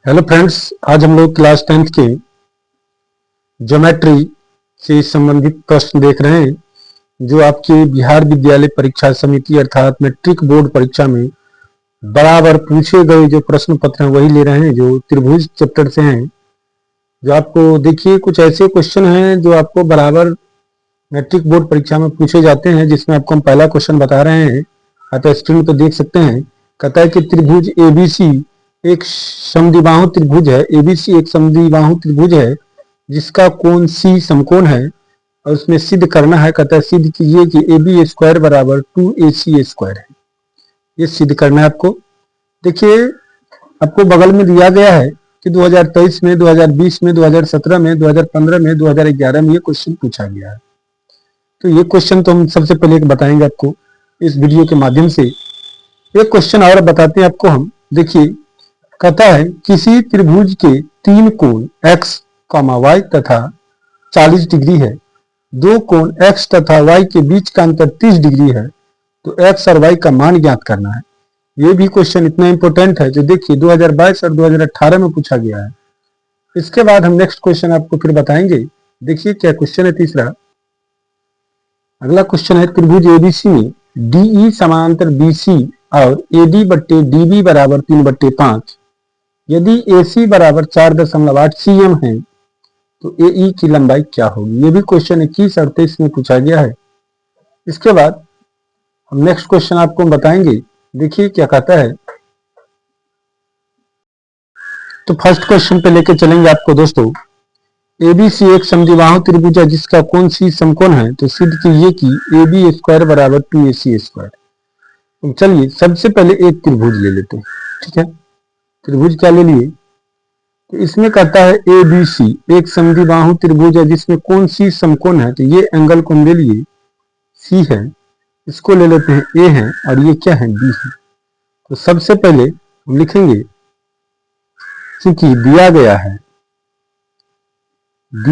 Hello friends, आज हम लोग क्लास 10th के ज्योमेट्री से संबंधित प्रश्न देख रहे हैं जो आपके बिहार विद्यालय परीक्षा समिति अर्थात मैट्रिक बोर्ड परीक्षा में बराबर पूछे गए जो प्रश्न पत्र हैं वही ले रहे हैं जो त्रिभुज चैप्टर से हैं। जो आपको देखिए कुछ ऐसे क्वेश्चन हैं जो आपको बराबर मैट्रिक बोर्ड परीक्षा में पूछे जाते हैं, जिसमें आपको हम पहला क्वेश्चन बता रहे हैं। आप स्क्रीन पर देख सकते हैं। कहता है कि त्रिभुज एबीसी एक समद्विबाहु त्रिभुज है। एबीसी एक समद्विबाहु त्रिभुज है जिसका कोण सी समकोण है और उसमें सिद्ध करना है। कहता है सिद्ध कीजिए कि ए बी स्क्वायर बराबर 2AC स्क्वायर है। ये सिद्ध करना है आपको। देखिए आपको बगल में दिया गया है कि 2023 में, 2020 में, 2017 में, 2015 में, 2011 में ये क्वेश्चन पूछा गया है। तो ये क्वेश्चन तो हम सबसे पहले एक बताएंगे आपको इस वीडियो के माध्यम से। एक क्वेश्चन और बताते हैं आपको हम। देखिए कहता है किसी त्रिभुज के तीन कोण x, y तथा 40 डिग्री है। दो कोण x तथा y के बीच का अंतर 30 डिग्री है, तो x और y का मान ज्ञात करना है। ये भी क्वेश्चन इतना इंपॉर्टेंट है जो देखिए 2022 और 2018 में पूछा गया है। इसके बाद हम नेक्स्ट क्वेश्चन आपको फिर बताएंगे। देखिए क्या क्वेश्चन है तीसरा। अगला क्वेश्चन है त्रिभुज एबीसी में DE समांतर BC और AD बट्टे DB बराबर 3/5। यदि AC बराबर 4.8 cm है तो AE की लंबाई क्या होगी। ये भी क्वेश्चन 21 और 23 में पूछा गया है। इसके बाद हम नेक्स्ट क्वेश्चन आपको बताएंगे। देखिए क्या कहता है। तो फर्स्ट क्वेश्चन पे लेके चलेंगे आपको दोस्तों। ABC एक समद्विबाहु त्रिभुज है जिसका कोण C समकोण है, तो सिद्ध कीजिए कि AB स्क्वायर बराबर 2AC स्क्वायर। तो चलिए सबसे पहले एक त्रिभुज ले लेते हैं। ठीक है, त्रिभुज क्या ले लिए। तो इसमें कहता है ABC एक समद्विबाहु त्रिभुज है जिसमें कोण C समकोण है, तो ये एंगल कोण ले लिए C है, इसको ले लेते हैं A है और ये क्या है B है। तो सबसे पहले हम लिखेंगे क्योंकि दिया गया है कि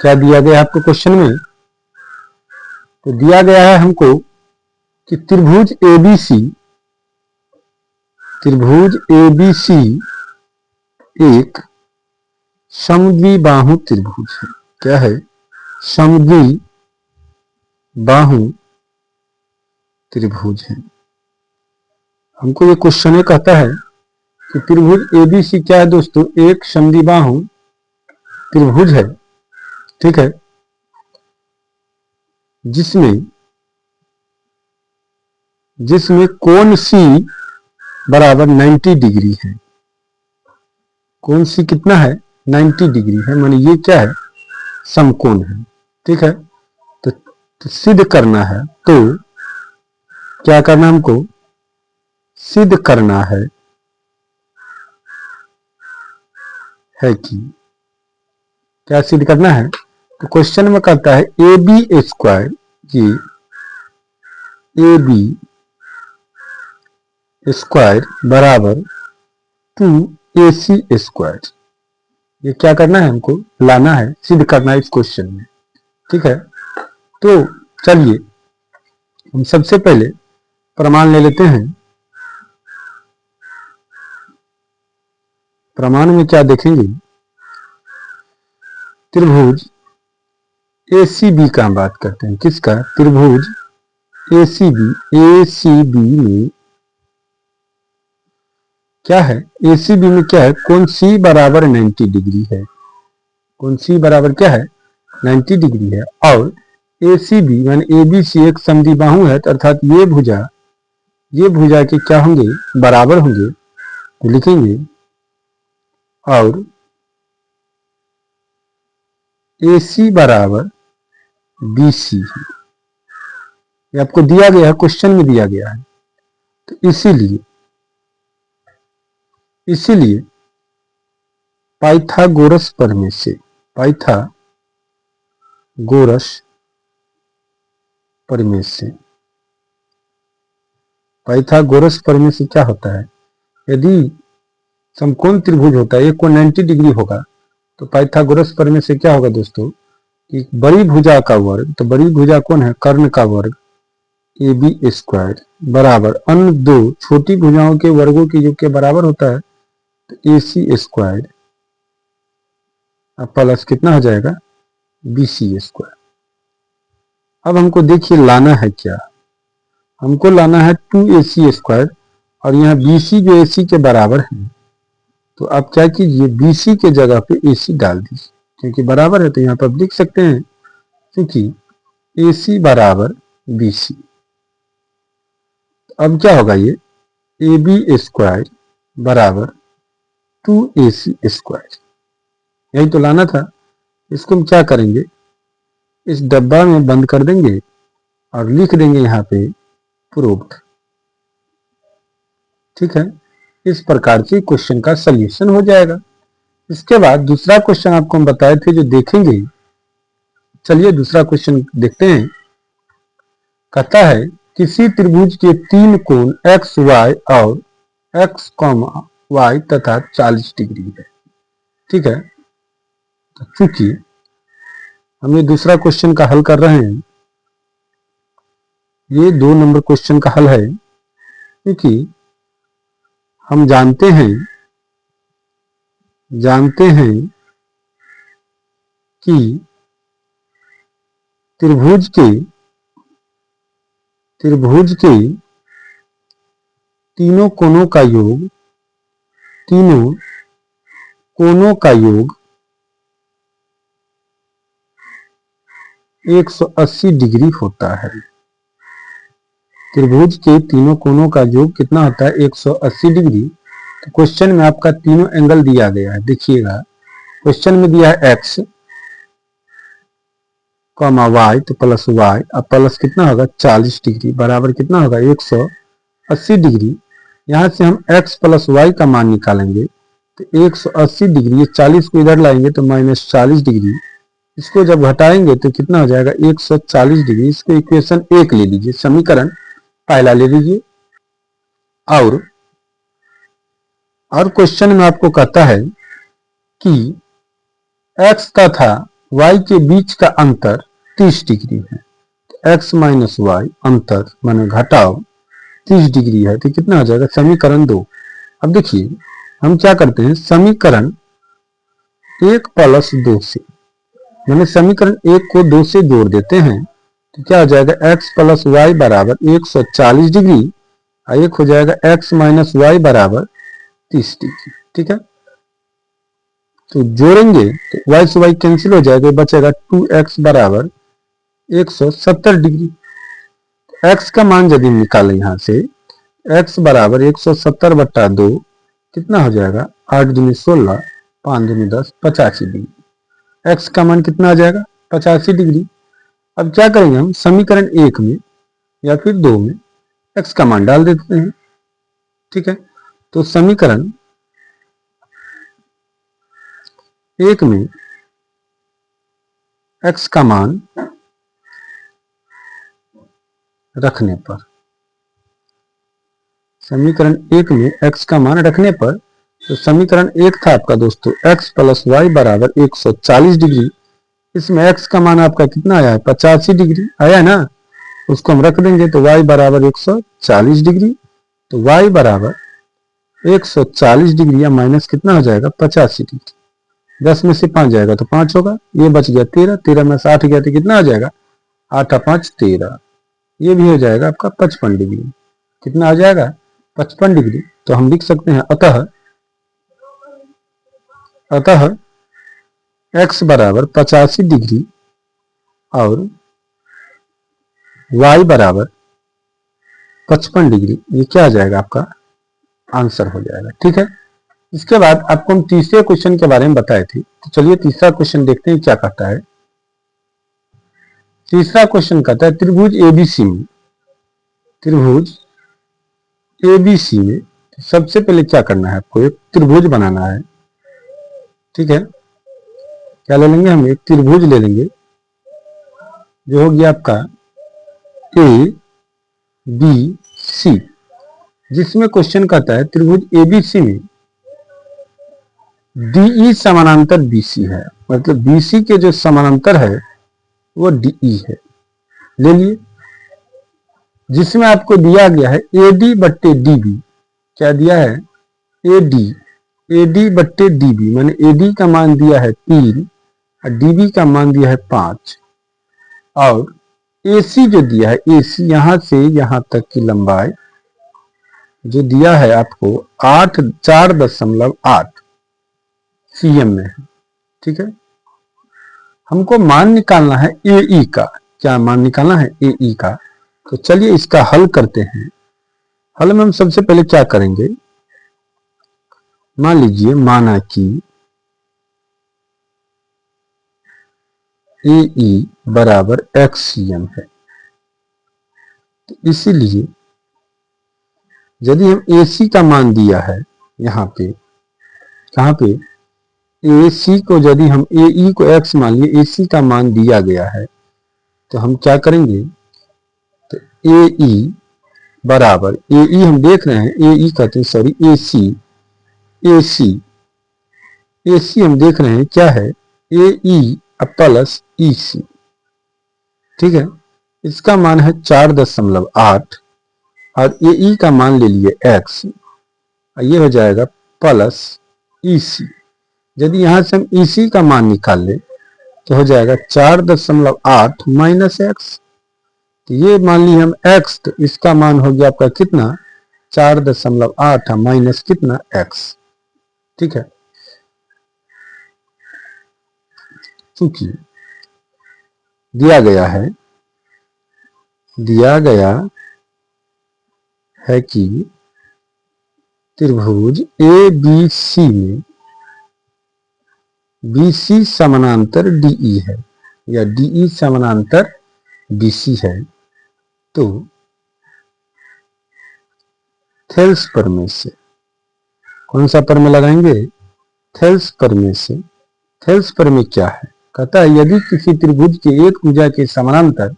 क्या दिया गया है आपको क्वेश्चन में। तो दिया गया है हमको कि त्रिभुज ABC एक समद्विबाहु त्रिभुज है। क्या है? समद्विबाहु त्रिभुज है। हमको ये क्वेश्चन ये कहता है कि त्रिभुज ABC क्या है दोस्तों, एक समद्विबाहु त्रिभुज है। ठीक है, जिसमें कोण C बराबर 90 डिग्री है। कोण C कितना है? 90 डिग्री है, माने ये क्या है? समकोण है। ठीक है, तो सिद्ध करना है। तो क्या करना हमको? सिद्ध करना है कि क्या सिद्ध करना है। तो क्वेश्चन में कहता है AB स्क्वायर, ये AB स्क्वायर बराबर 2AC स्क्वायर। ये क्या करना है? हमको लाना है, सिद्ध करना है इस क्वेश्चन में। ठीक है, तो चलिए हम सबसे पहले प्रमाण ले लेते हैं। प्रमाण में क्या देखेंगे? त्रिभुज ACB का हम बात करते हैं। किसका? त्रिभुज ACB में क्या है? ACB में क्या है? कोण C बराबर 90 डिग्री है। कोण C बराबर क्या है? 90 डिग्री है। और ACB यानी ABC एक समद्विबाहु है, अर्थात ये भुजा के क्या होंगे? बराबर होंगे। तो लिखेंगे और AC बराबर BC है। ये आपको दिया गया है, क्वेश्चन में दिया गया है। तो इसीलिए पाइथागोरस प्रमेय से क्या होता है? यदि समकोण त्रिभुज होता है, एक कोण 90 डिग्री होगा, तो पाइथागोरस प्रमेय से क्या होगा दोस्तों कि बड़ी भुजा का वर्ग, तो बड़ी भुजा कौन है? कर्ण का वर्ग ए बी स्क्वायर बराबर अन्य दो छोटी भुजाओं के वर्गों के योग के बराबर होता है, तो ए सी स्क्वायर प्लस कितना हो जाएगा बी सी स्क्वायर। अब हमको देखिए लाना है क्या, हमको लाना है 2ac स्क्वायर और यहाँ BC जो AC के बराबर है, तो आप क्या कीजिए BC के जगह पे AC डाल दीजिए, क्योंकि बराबर है तो यहाँ पर आप लिख सकते हैं क्योंकि AC बराबर BC। अब क्या होगा ये AB स्क्वायर बराबर 2AC स्क्वायर, यही तो लाना था। इसको हम क्या करेंगे, इस डब्बा में बंद कर देंगे और लिख देंगे यहाँ पे प्रूव्ड। ठीक है, इस प्रकार से क्वेश्चन का सलूशन हो जाएगा। इसके बाद दूसरा क्वेश्चन आपको हम बताए थे जो देखेंगे, चलिए दूसरा क्वेश्चन देखते हैं। कहता है किसी त्रिभुज के तीन कोण एक्स वाई और एक्स वाई तथा 40 डिग्री है। ठीक है, तो चूंकि हम ये दूसरा क्वेश्चन का हल कर रहे हैं, ये 2 नंबर क्वेश्चन का हल है, क्योंकि हम जानते हैं कि त्रिभुज के तीनों कोणों का योग 180 डिग्री होता है। त्रिभुज के तीनों कोणों का योग कितना होता है 180 डिग्री। तो क्वेश्चन में आपका तीनों एंगल दिया गया है, देखिएगा क्वेश्चन में दिया है x कॉमा y, तो प्लस y, अब प्लस कितना होगा 40 डिग्री बराबर कितना होगा 180 डिग्री। यहां से हम x प्लस y का मान निकालेंगे, तो 180 डिग्री, ये 40 को इधर लाएंगे तो माइनस 40 डिग्री, इसको जब घटाएंगे तो कितना हो जाएगा 140 डिग्री। इसको इक्वेशन 1 ले लीजिए, समीकरण पहला ले लीजिए। और क्वेश्चन में आपको कहता है कि x तथा y के बीच का अंतर 30 डिग्री है, तो x माइनस वाई अंतर माने घटाव 30 डिग्री है, तो कितना हो जाएगा समीकरण 2। अब देखिए हम क्या करते हैं, समीकरण 1 प्लस 2 से मैंने समीकरण 1 को 2 से जोड़ देते हैं, तो क्या हो जाएगा x प्लस वाई बराबर 140 डिग्री और एक हो जाएगा x माइनस वाई बराबर 30 डिग्री। ठीक है, तो जोड़ेंगे तो y से y कैंसिल हो जाएगा, बचेगा 2x बराबर 170 डिग्री। x का मान यदि निकालें यहां से, x बराबर 170 बट्टा 2 कितना हो जाएगा 8 दूनी 16 5 दूनी 10 85 डिग्री। x का मान कितना आ जाएगा 85 डिग्री। अब क्या करेंगे हम समीकरण 1 में या फिर 2 में x का मान डाल देते हैं। ठीक है, तो समीकरण 1 में x का मान रखने पर, समीकरण 1 में x का मान रखने पर, तो समीकरण 1 था आपका दोस्तों x प्लस वाई बराबर 140 डिग्री, इसमें x का मान आपका कितना आया है 85 डिग्री आया ना, उसको हम रख देंगे तो y बराबर 140 डिग्री, तो y बराबर 140 डिग्री या माइनस कितना हो जाएगा 85 डिग्री, 10 में से 5 जाएगा तो 5 होगा, ये बच गया 13, 13 में से 8 गया तो कितना आ जाएगा 8 और 5 13, ये भी हो जाएगा आपका 55 डिग्री। कितना आ जाएगा 55 डिग्री। तो हम लिख सकते हैं अतः x बराबर 85 डिग्री और y बराबर 55 डिग्री, ये क्या आ जाएगा आपका आंसर हो जाएगा। ठीक है, इसके बाद आपको हम तीसरे क्वेश्चन के बारे में बताए थे, तो चलिए तीसरा क्वेश्चन देखते हैं क्या कहता है। तीसरा क्वेश्चन कहता है त्रिभुज एबीसी में सबसे पहले क्या करना है, आपको एक त्रिभुज बनाना है। ठीक है, क्या ले लेंगे हम, एक त्रिभुज ले लेंगे जो हो गया आपका ए बी सी, जिसमें क्वेश्चन कहता है त्रिभुज एबीसी में डीई समानांतर बीसी है, मतलब बीसी के जो समानांतर है वो डीई है। ले लिए, जिसमें आपको दिया गया है AD बट्टे DB। क्या दिया है? AD बट्टे DB, मैंने AD का मान दिया है 3 और DB का मान दिया है 5, और AC जो दिया है, AC यहां से यहां तक की लंबाई जो दिया है आपको 4.8 cm में है। ठीक है, हमको मान निकालना है AE का। क्या मान निकालना है? AE का। तो चलिए इसका हल करते हैं। हल में हम सबसे पहले क्या करेंगे, मान लीजिए माना कि AE बराबर x cm है, तो इसीलिए यदि हम AC का मान दिया है यहाँ पे, कहाँ पे? AC को यदि हम AE को x मान लिए, AC का मान दिया गया है, तो हम क्या करेंगे? तो AE बराबर, AE हम देख रहे हैं, AE कहते हैं, सॉरी AC हम देख रहे हैं क्या है? AE plus EC। ठीक है, इसका मान है 4.8 और AE का मान ले लिए x, ये हो जाएगा प्लस EC। यदि यहां से हम EC का मान निकाल ले तो हो जाएगा 4.8 माइनस x। तो ये मान ली हम x, तो इसका मान हो गया आपका कितना? 4.8 माइनस कितना? x। ठीक है, चूंकि दिया गया है कि त्रिभुज ABC में BC समानांतर DE है या DE समानांतर BC है, तो थेल्स प्रमेय से, कौन सा प्रमेय लगाएंगे? थेल्स प्रमेय से। थेल्स प्रमेय क्या है? कहता है यदि किसी त्रिभुज के एक भुजा के समानांतर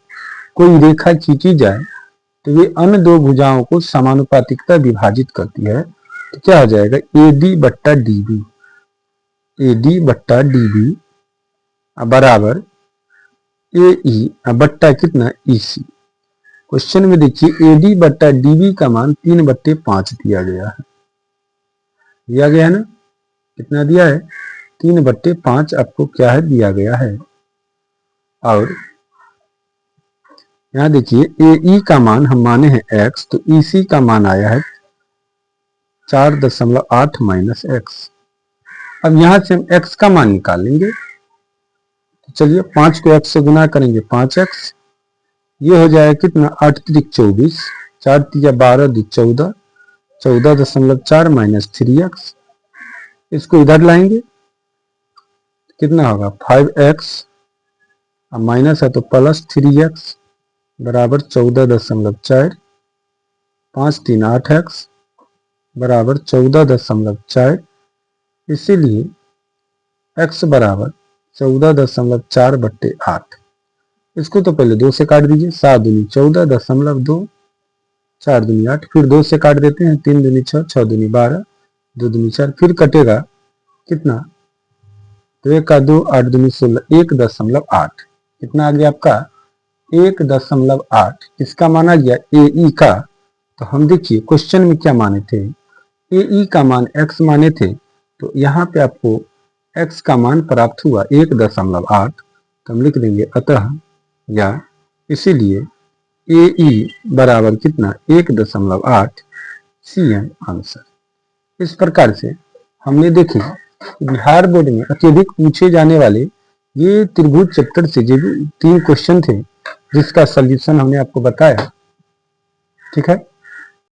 कोई रेखा खींची जाए तो वे अन्य दो भुजाओं को समानुपातिकता विभाजित करती है, तो क्या हो जाएगा? AD बट्टा DB बराबर AE बट्टा कितना? EC। क्वेश्चन में देखिए AD बट्टा DB का मान 3/5 दिया गया है, ना? कितना दिया है? 3/5 आपको क्या है? दिया गया है। और यहां देखिए AE का मान हम माने हैं x, तो EC का मान आया है 4.8 माइनस x। अब यहां से हम x का मान निकाल लेंगे। तो चलिए 5 को x से गुना करेंगे, 5x। ये हो जाएगा कितना? 8 त्रिक 24, 4 तिया 12 दी 14, 14.4 माइनस 3x। इसको इधर लाएंगे, कितना होगा? 5x, अब माइनस है तो प्लस 3x बराबर 14.4, 5 3 8x बराबर 14.4। इसीलिए x बराबर 14.4/8। इसको तो पहले 2 से काट दीजिए, 7 दूनी 14.2, 4 दूनी 8, फिर 2 से काट देते हैं, 3 दूनी 6, 6 दूनी 12, 2 दूनी 4, फिर कटेगा कितना? तो 1 का 2, 8 दूनी 16, 1.8। कितना आ गया आपका? 1.8। किसका माना गया? AE का। तो हम देखिए क्वेश्चन में क्या माने थे? AE का मान x माने थे, तो यहाँ पे आपको x का मान प्राप्त हुआ 1.8। तो हम लिख देंगे अतः या इसीलिए AE बराबर कितना? 1.8 cm आंसर। इस प्रकार से हमने देखे बिहार बोर्ड में अत्यधिक पूछे जाने वाले ये त्रिभुज चैप्टर से जो 3 क्वेश्चन थे, जिसका सॉल्यूशन हमने आपको बताया। ठीक है।